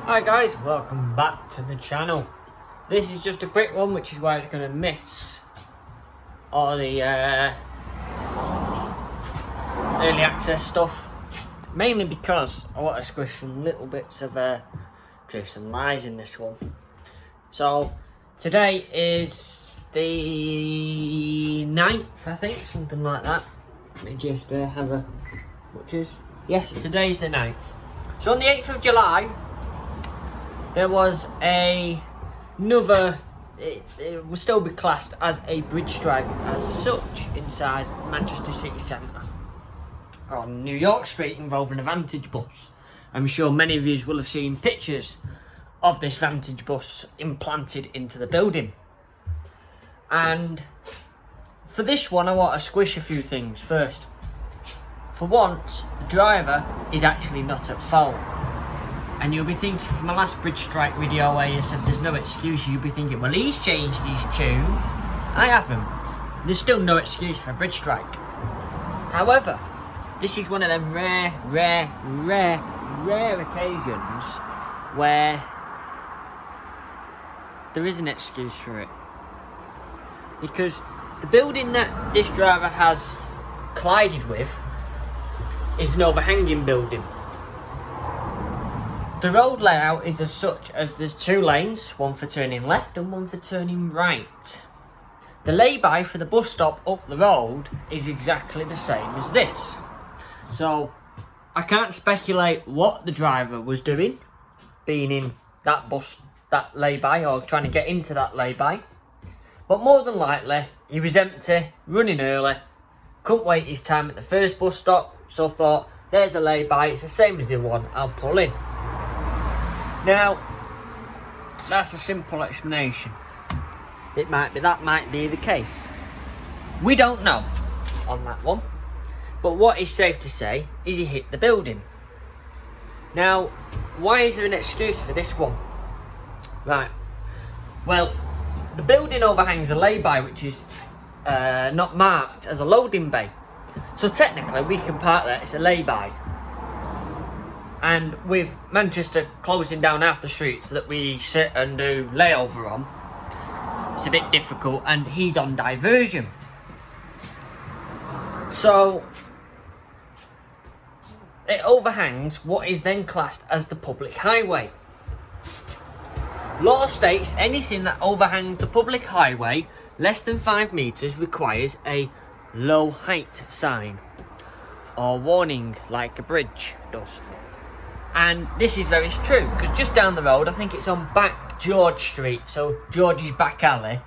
Hi guys, welcome back to the channel. This is just a quick one, which is why it's going to miss all the early access stuff, mainly because I want to squish some little bits of truths and lies in this one. So today is the 9th, I think, something like that. Let me just have a butcher's. Yes, today's the 9th. So on the 8th of July there was another, it will still be classed as a bridge strike as such inside Manchester city centre on New York Street, involving a Vantage bus. I'm sure many of you will have seen pictures of this Vantage bus implanted into the building. And for this one I want to squish a few things first. For once, the driver is actually not at fault. And you'll be thinking, from my last bridge strike video where you said there's no excuse, you'll be thinking, well, he's changed his tune. I haven't. There's still no excuse for a bridge strike. However, this is one of them rare occasions where there is an excuse for it. Because the building that this driver has collided with is an overhanging building. The road layout is as such as there's two lanes, one for turning left and one for turning right. The lay-by for the bus stop up the road is exactly the same as this. So I can't speculate what the driver was doing, being in that bus, that lay-by, or trying to get into that lay-by. But more than likely, he was empty, running early, couldn't wait his time at the first bus stop, so thought, there's a lay-by, it's the same as the one, I'll pull in. Now, that's a simple explanation. That might be the case. We don't know on that one. But what is safe to say is he hit the building. Now, why is there an excuse for this one? Right. Well, the building overhangs a lay-by which is not marked as a loading bay. So technically we can park there, it's a lay-by. And with Manchester closing down half the streets that we sit and do layover on, it's a bit difficult, and he's on diversion. So it overhangs what is then classed as the public highway. Law states anything that overhangs the public highway less than 5 metres requires a low height sign or warning, like a bridge does. And this is very true, because just down the road, I think it's on Back George Street, so George's back alley,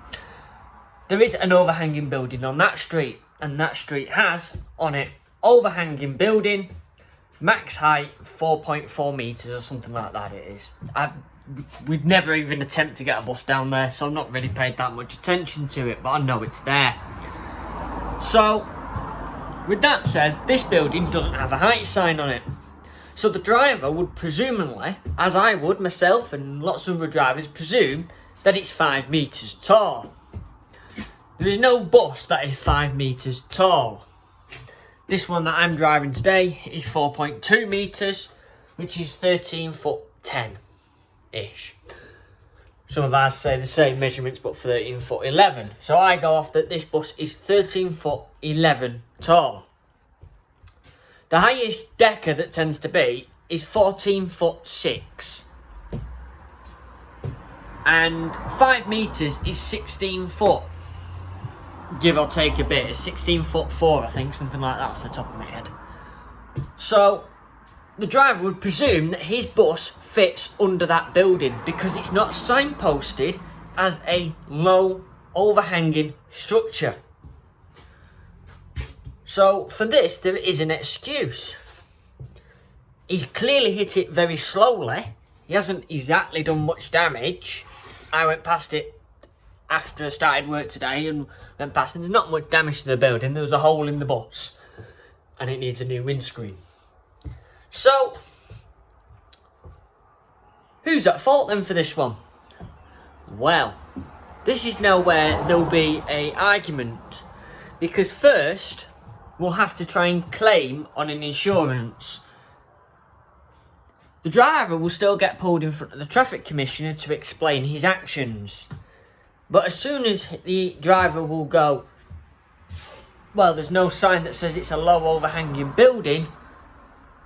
there is an overhanging building on that street, and that street has on it overhanging building, max height 4.4 metres or something like that it is. We'd never even attempt to get a bus down there, so I've not really paid that much attention to it, but I know it's there. So, with that said, this building doesn't have a height sign on it. So the driver would presumably, as I would myself and lots of other drivers, presume that it's 5 metres tall. There is no bus that is 5 metres tall. This one that I'm driving today is 4.2 metres, which is 13 foot 10-ish. Some of ours say the same measurements, but 13 foot 11. So I go off that this bus is 13 foot 11 tall. The highest decker that tends to be is 14 foot 6. And 5 metres is 16 foot. Give or take a bit. It's 16 foot 4, I think, something like that off the top of my head. So the driver would presume that his bus fits under that building because it's not signposted as a low overhanging structure. So for this, there is an excuse. He's clearly hit it very slowly. He hasn't exactly done much damage. I went past it after I started work today and went past it. There's not much damage to the building. There was a hole in the bus and it needs a new windscreen. So, who's at fault then for this one? Well, this is now where there'll be an argument. Because first, we'll have to try and claim on an insurance the driver will still get pulled in front of the traffic commissioner to explain his actions. But as soon as the driver will go, well, there's no sign that says it's a low overhanging building,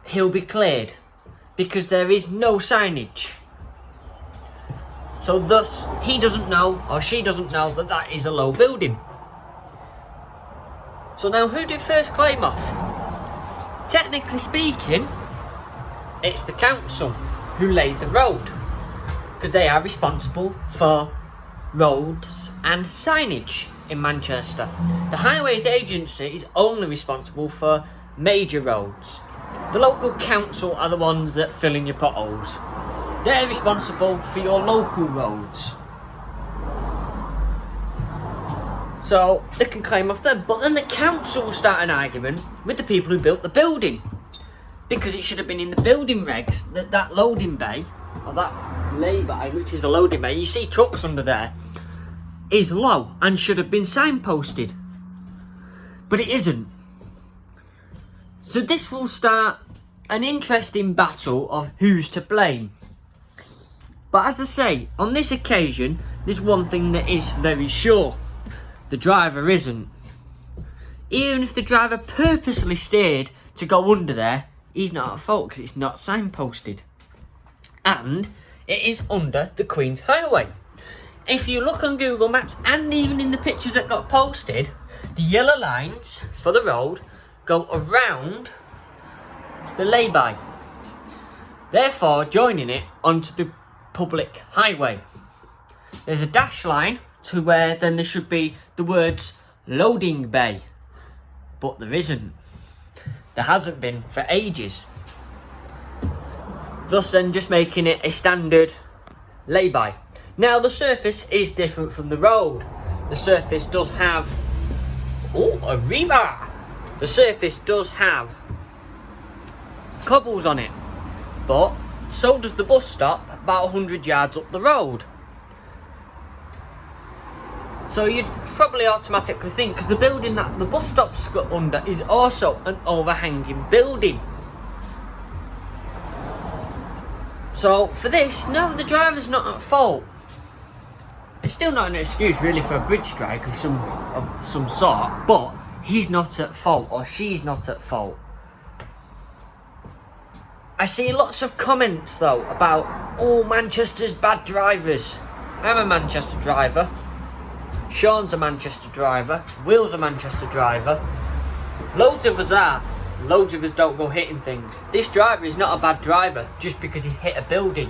he'll be cleared because there is no signage. So thus, he doesn't know or she doesn't know that that is a low building. So now who did first claim off? Technically speaking, it's the council who laid the road because they are responsible for roads and signage in Manchester. The Highways Agency is only responsible for major roads. The local council are the ones that fill in your potholes. They're responsible for your local roads. So they can claim off them. But then the council will start an argument with the people who built the building. Because it should have been in the building regs that loading bay, or that lay-by, which is a loading bay, you see trucks under there, is low and should have been signposted. But it isn't. So this will start an interesting battle of who's to blame. But as I say, on this occasion, there's one thing that is very sure. The driver isn't. Even if the driver purposely steered to go under there, he's not at fault because it's not signposted. And it is under the Queen's Highway. If you look on Google Maps and even in the pictures that got posted, the yellow lines for the road go around the lay-by, therefore joining it onto the public highway. There's a dash line to where then there should be the words loading bay, but there isn't. There hasn't been for ages. Thus then just making it a standard lay-by. Now the surface is different from the road. The surface does have... Oh, a river! The surface does have cobbles on it. But so does the bus stop about 100 yards up the road. So you'd probably automatically think, because the building that the bus stop's got under is also an overhanging building. So for this, no, the driver's not at fault. It's still not an excuse really for a bridge strike of some sort, but he's not at fault or she's not at fault. I see lots of comments though about, oh, Manchester's bad drivers. I'm a Manchester driver. Sean's a Manchester driver. Will's a Manchester driver. Loads of us are. Loads of us don't go hitting things. This driver is not a bad driver just because he's hit a building,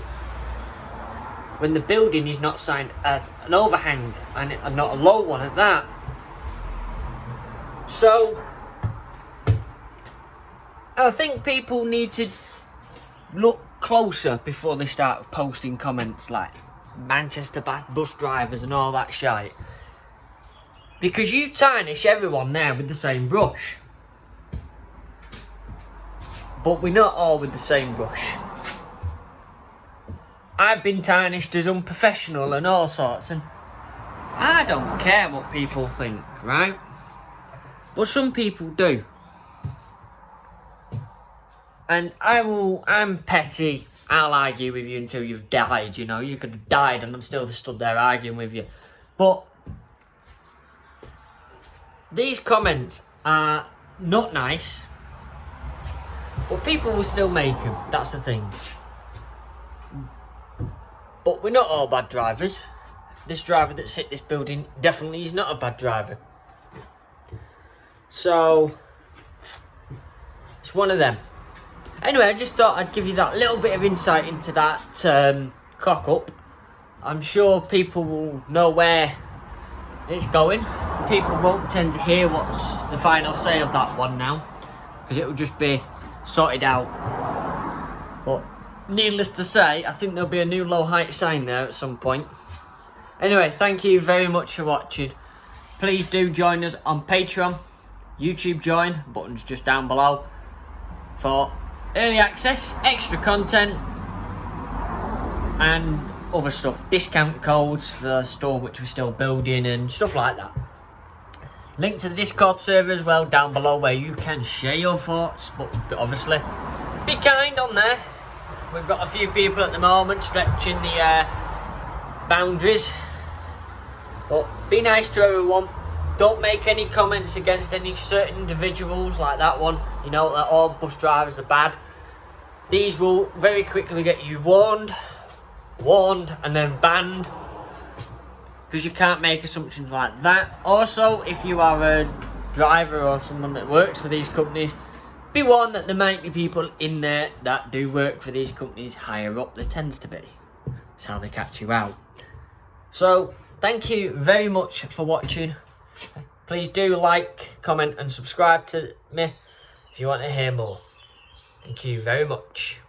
when the building is not signed as an overhang and not a low one at that. So I think people need to look closer before they start posting comments like Manchester bus drivers and all that shite, because you tarnish everyone there with the same brush. But we're not all with the same brush. I've been tarnished as unprofessional and all sorts, and I don't care what people think, right? But some people do. And I'm petty. I'll argue with you until you've died, you know. You could have died and I'm still stood there arguing with you. But these comments are not nice. But people will still make them. That's the thing. But we're not all bad drivers. This driver that's hit this building definitely is not a bad driver. So it's one of them. Anyway, I just thought I'd give you that little bit of insight into that cock up. I'm sure people will know where it's going. People won't tend to hear what's the final say of that one now, because it will just be sorted out. But needless to say, I think there'll be a new low height sign there at some point. Anyway, thank you very much for watching. Please do join us on Patreon. YouTube join, button's just down below, for early access, extra content, and other stuff. Discount codes for the store which we're still building and stuff like that. Link to the Discord server as well down below, where you can share your thoughts, but obviously be kind on there. we've got a few people at the moment stretching the boundaries. But be nice to everyone. Don't make any comments against any certain individuals like that one. You know that all bus drivers are bad. These will very quickly get you warned, and then banned. Because you can't make assumptions like that. Also, if you are a driver or someone that works for these companies, be warned that there might be people in there that do work for these companies higher up. There tends to be. That's how they catch you out. So, thank you very much for watching. Please do like, comment and subscribe to me if you want to hear more. Thank you very much.